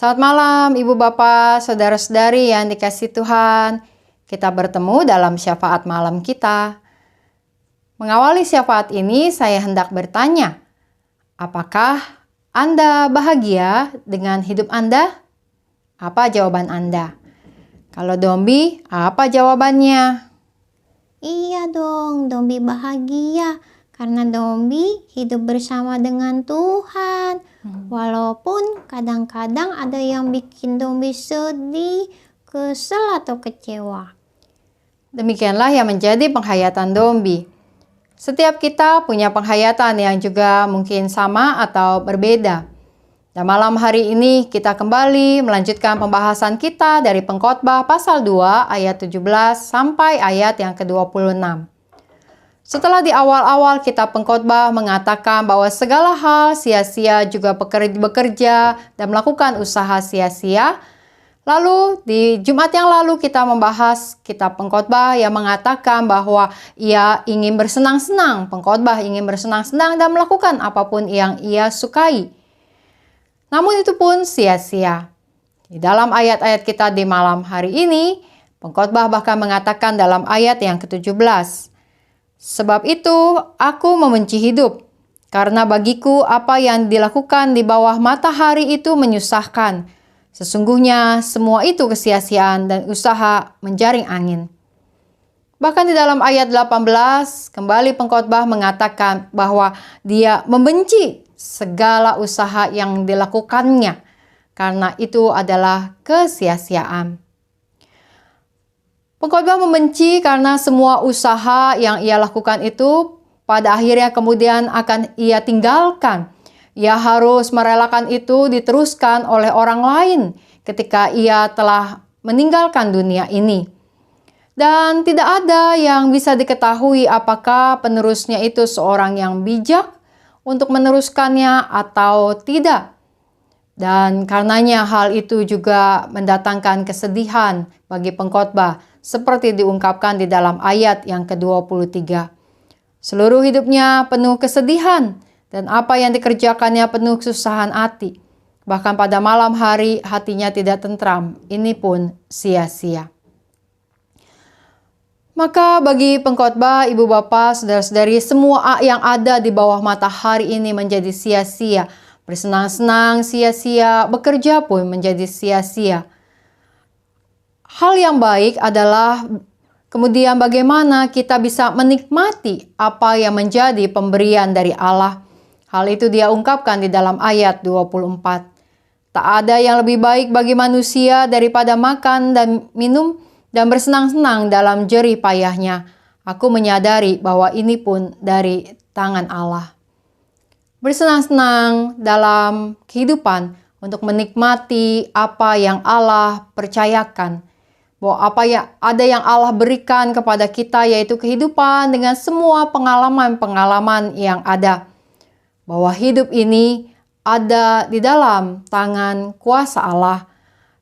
Selamat malam Ibu Bapak, Saudara-saudari yang dikasihi Tuhan. Kita bertemu dalam syafaat malam kita. Mengawali syafaat ini saya hendak bertanya, apakah Anda bahagia dengan hidup Anda? Apa jawaban Anda? Kalau Dombi, apa jawabannya? Iya dong, Dombi bahagia karena Dombi hidup bersama dengan Tuhan. Walaupun kadang-kadang ada yang bikin Dombi sedih, kesel atau kecewa. Demikianlah yang menjadi penghayatan Dombi. Setiap kita punya penghayatan yang juga mungkin sama atau berbeda. Dan malam hari ini kita kembali melanjutkan pembahasan kita dari Pengkhotbah pasal 2 ayat 17 sampai ayat yang ke-26. Setelah di awal-awal kitab Pengkhotbah mengatakan bahwa segala hal sia-sia juga bekerja dan melakukan usaha sia-sia. Lalu di Jumat yang lalu kita membahas kitab Pengkhotbah yang mengatakan bahwa ia ingin bersenang-senang. Pengkhotbah ingin bersenang-senang dan melakukan apapun yang ia sukai. Namun itu pun sia-sia. Di dalam ayat-ayat kita di malam hari ini, Pengkhotbah bahkan mengatakan dalam ayat yang ke-17. Sebab itu aku membenci hidup, karena bagiku apa yang dilakukan di bawah matahari itu menyusahkan. Sesungguhnya semua itu kesia-siaan dan usaha menjaring angin. Bahkan di dalam ayat 18, kembali Pengkhotbah mengatakan bahwa dia membenci segala usaha yang dilakukannya, karena itu adalah kesia-siaan. Pengkhotbah membenci karena semua usaha yang ia lakukan itu pada akhirnya kemudian akan ia tinggalkan. Ia harus merelakan itu diteruskan oleh orang lain ketika ia telah meninggalkan dunia ini. Dan tidak ada yang bisa diketahui apakah penerusnya itu seorang yang bijak untuk meneruskannya atau tidak. Dan karenanya hal itu juga mendatangkan kesedihan bagi Pengkhotbah, seperti diungkapkan di dalam ayat yang ke-23. Seluruh hidupnya penuh kesedihan dan apa yang dikerjakannya penuh kesusahan hati. Bahkan pada malam hari hatinya tidak tentram, ini pun sia-sia. Maka bagi Pengkhotbah, Ibu Bapak, Saudara-saudari, semua yang ada di bawah matahari ini menjadi sia-sia. Bersenang-senang sia-sia, bekerja pun menjadi sia-sia. Hal yang baik adalah kemudian bagaimana kita bisa menikmati apa yang menjadi pemberian dari Allah. Hal itu dia ungkapkan di dalam ayat 24. Tak ada yang lebih baik bagi manusia daripada makan dan minum dan bersenang-senang dalam jerih payahnya. Aku menyadari bahwa ini pun dari tangan Allah. Bersenang-senang dalam kehidupan untuk menikmati apa yang Allah percayakan. Bahwa ada yang Allah berikan kepada kita, yaitu kehidupan dengan semua pengalaman-pengalaman yang ada. Bahwa hidup ini ada di dalam tangan kuasa Allah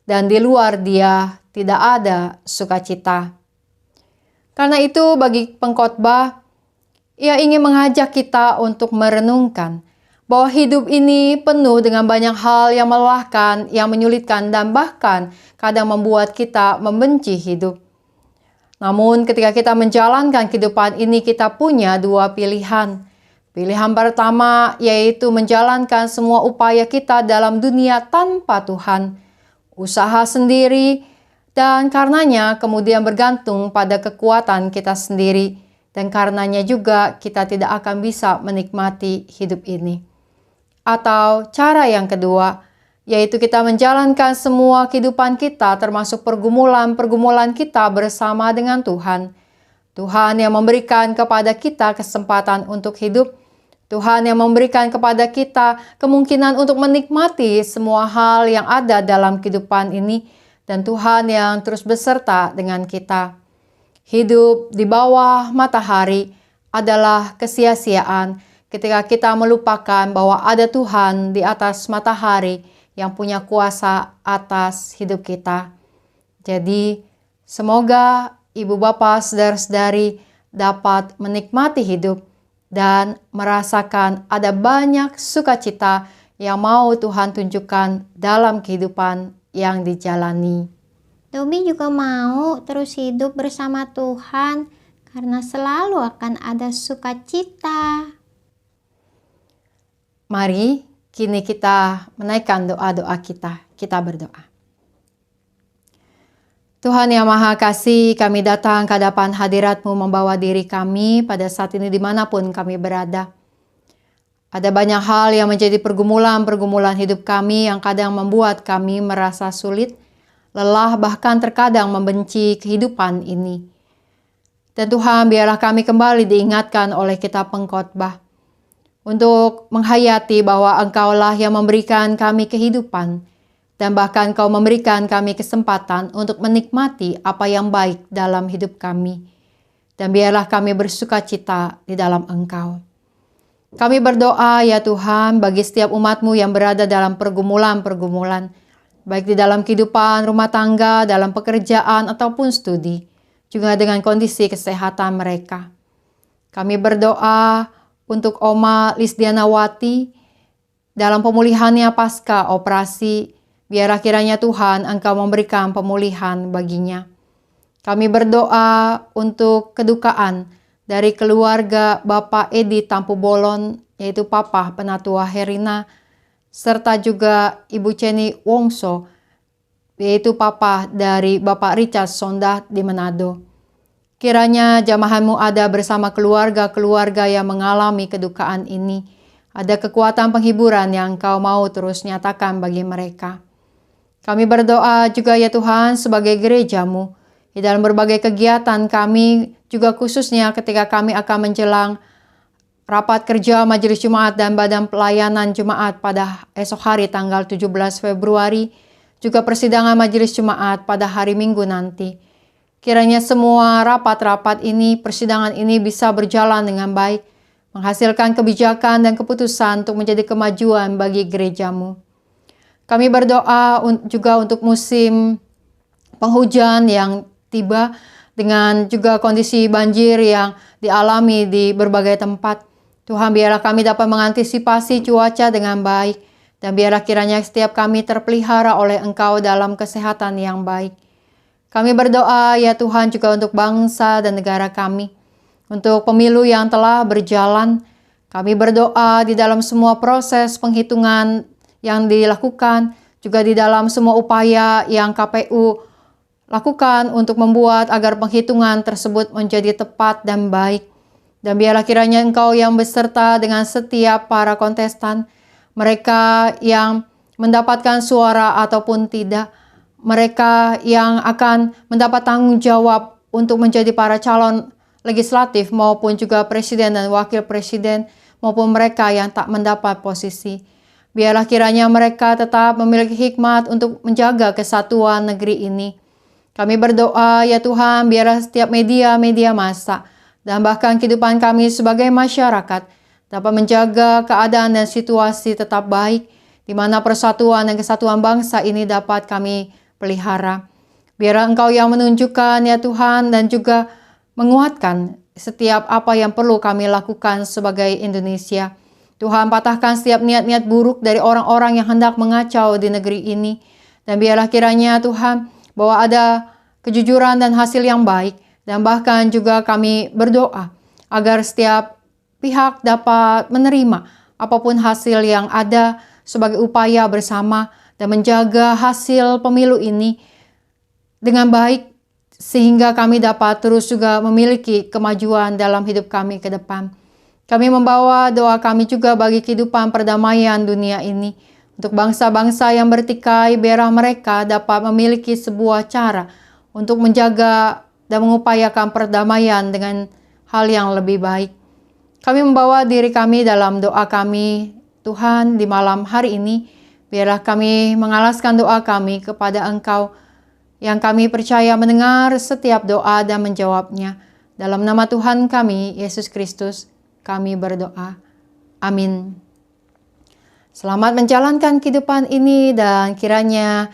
dan di luar Dia tidak ada sukacita. Karena itu bagi Pengkhotbah, ia ingin mengajak kita untuk merenungkan bahwa hidup ini penuh dengan banyak hal yang melelahkan, yang menyulitkan, dan bahkan kadang membuat kita membenci hidup. Namun ketika kita menjalankan kehidupan ini, kita punya dua pilihan. Pilihan pertama yaitu menjalankan semua upaya kita dalam dunia tanpa Tuhan, usaha sendiri, dan karenanya kemudian bergantung pada kekuatan kita sendiri, dan karenanya juga kita tidak akan bisa menikmati hidup ini. Atau cara yang kedua, yaitu kita menjalankan semua kehidupan kita termasuk pergumulan-pergumulan kita bersama dengan Tuhan. Tuhan yang memberikan kepada kita kesempatan untuk hidup. Tuhan yang memberikan kepada kita kemungkinan untuk menikmati semua hal yang ada dalam kehidupan ini. Dan Tuhan yang terus beserta dengan kita. Hidup di bawah matahari adalah kesia-siaan ketika kita melupakan bahwa ada Tuhan di atas matahari yang punya kuasa atas hidup kita. Jadi, semoga Ibu Bapak, Saudara-saudari dapat menikmati hidup dan merasakan ada banyak sukacita yang mau Tuhan tunjukkan dalam kehidupan yang dijalani. Dobi juga mau terus hidup bersama Tuhan karena selalu akan ada sukacita. Mari kini kita menaikkan doa-doa kita. Kita berdoa. Tuhan yang Maha Kasih, kami datang ke hadapan hadirat-Mu membawa diri kami pada saat ini dimanapun kami berada. Ada banyak hal yang menjadi pergumulan-pergumulan hidup kami yang kadang membuat kami merasa sulit, lelah, bahkan terkadang membenci kehidupan ini. Dan Tuhan, biarlah kami kembali diingatkan oleh kitab pengkhotbah untuk menghayati bahwa Engkaulah yang memberikan kami kehidupan, dan bahkan Kau memberikan kami kesempatan untuk menikmati apa yang baik dalam hidup kami. Dan biarlah kami bersukacita di dalam Engkau. Kami berdoa ya Tuhan bagi setiap umat-Mu yang berada dalam pergumulan-pergumulan, baik di dalam kehidupan rumah tangga, dalam pekerjaan ataupun studi, juga dengan kondisi kesehatan mereka. Kami berdoa untuk Oma Lisdianawati dalam pemulihannya pasca operasi. Biarlah kiranya Tuhan Engkau memberikan pemulihan baginya. Kami berdoa untuk kedukaan dari keluarga Bapak Edi Tampu Bolon, yaitu Papa Penatua Herina, serta juga Ibu Ceni Wongso, yaitu Papa dari Bapak Richard Sondah di Manado. Kiranya jamahan-Mu ada bersama keluarga-keluarga yang mengalami kedukaan ini. Ada kekuatan penghiburan yang Engkau mau terus nyatakan bagi mereka. Kami berdoa juga ya Tuhan sebagai gereja-Mu, di dalam berbagai kegiatan kami, juga khususnya ketika kami akan menjelang rapat kerja Majelis Jemaat dan Badan Pelayanan Jemaat pada esok hari tanggal 17 Februari, juga persidangan Majelis Jemaat pada hari Minggu nanti. Kiranya semua rapat-rapat ini, persidangan ini bisa berjalan dengan baik, menghasilkan kebijakan dan keputusan untuk menjadi kemajuan bagi gereja-Mu. Kami berdoa juga untuk musim penghujan yang tiba dengan juga kondisi banjir yang dialami di berbagai tempat. Tuhan, biarlah kami dapat mengantisipasi cuaca dengan baik dan biarlah kiranya setiap kami terpelihara oleh Engkau dalam kesehatan yang baik. Kami berdoa ya Tuhan juga untuk bangsa dan negara kami, untuk pemilu yang telah berjalan. Kami berdoa di dalam semua proses penghitungan yang dilakukan, juga di dalam semua upaya yang KPU lakukan untuk membuat agar penghitungan tersebut menjadi tepat dan baik. Dan biarlah kiranya Engkau yang beserta dengan setiap para kontestan, mereka yang mendapatkan suara ataupun tidak, mereka yang akan mendapat tanggung jawab untuk menjadi para calon legislatif maupun juga presiden dan wakil presiden, maupun mereka yang tak mendapat posisi. Biarlah kiranya mereka tetap memiliki hikmat untuk menjaga kesatuan negeri ini. Kami berdoa ya Tuhan, biarlah setiap media-media massa dan bahkan kehidupan kami sebagai masyarakat dapat menjaga keadaan dan situasi tetap baik, di mana persatuan dan kesatuan bangsa ini dapat kami pelihara. Biarlah Engkau yang menunjukkan ya Tuhan dan juga menguatkan setiap apa yang perlu kami lakukan sebagai Indonesia. Tuhan, patahkan setiap niat-niat buruk dari orang-orang yang hendak mengacau di negeri ini. Dan biarlah kiranya Tuhan bahwa ada kejujuran dan hasil yang baik. Dan bahkan juga kami berdoa agar setiap pihak dapat menerima apapun hasil yang ada sebagai upaya bersama dan menjaga hasil pemilu ini dengan baik sehingga kami dapat terus juga memiliki kemajuan dalam hidup kami ke depan. Kami membawa doa kami juga bagi kehidupan perdamaian dunia ini. Untuk bangsa-bangsa yang bertikai, biarlah mereka dapat memiliki sebuah cara untuk menjaga dan mengupayakan perdamaian dengan hal yang lebih baik. Kami membawa diri kami dalam doa kami, Tuhan, di malam hari ini. Biarlah kami mengalaskan doa kami kepada Engkau, yang kami percaya mendengar setiap doa dan menjawabnya. Dalam nama Tuhan kami, Yesus Kristus, kami berdoa. Amin. Selamat menjalankan kehidupan ini dan kiranya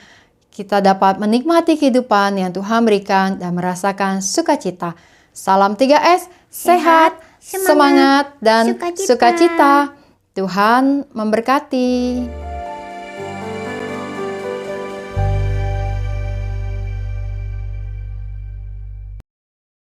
kita dapat menikmati kehidupan yang Tuhan berikan dan merasakan sukacita. Salam 3S, sehat, semangat, dan sukacita. Tuhan memberkati.